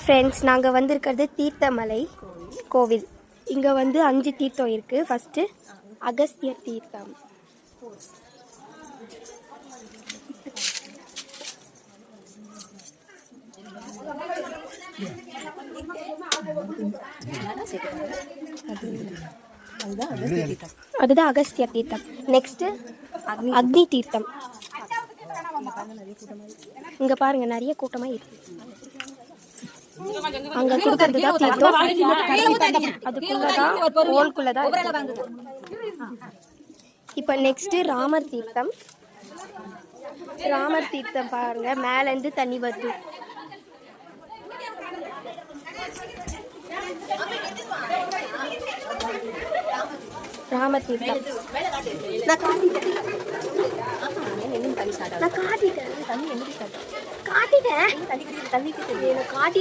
Friends, நாங்கள் வந்திருக்கிறது தீர்த்தமலை கோவில். இங்கே வந்து 5 தீர்த்தம் இருக்குது. ஃபஸ்ட்டு அகஸ்தியர் தீர்த்தம். அதுதான் அகஸ்தியர் தீர்த்தம். நெக்ஸ்ட்டு அக்னி தீர்த்தம். இங்கே பாருங்க, நிறைய கூட்டமாக இருக்கு. அங்க கொடுக்கறது தான் தீர்த்தம். அதுக்குள்ளதான் ஹோல்குள்ளதான். இப்போ நெக்ஸ்ட் ராமர் தீர்த்தம். ராமர் தீர்த்தம் பாருங்க, மேலேருந்து தண்ணி வருது. ராமர் தீர்த்தம் நான் காட்டிட்டேன்.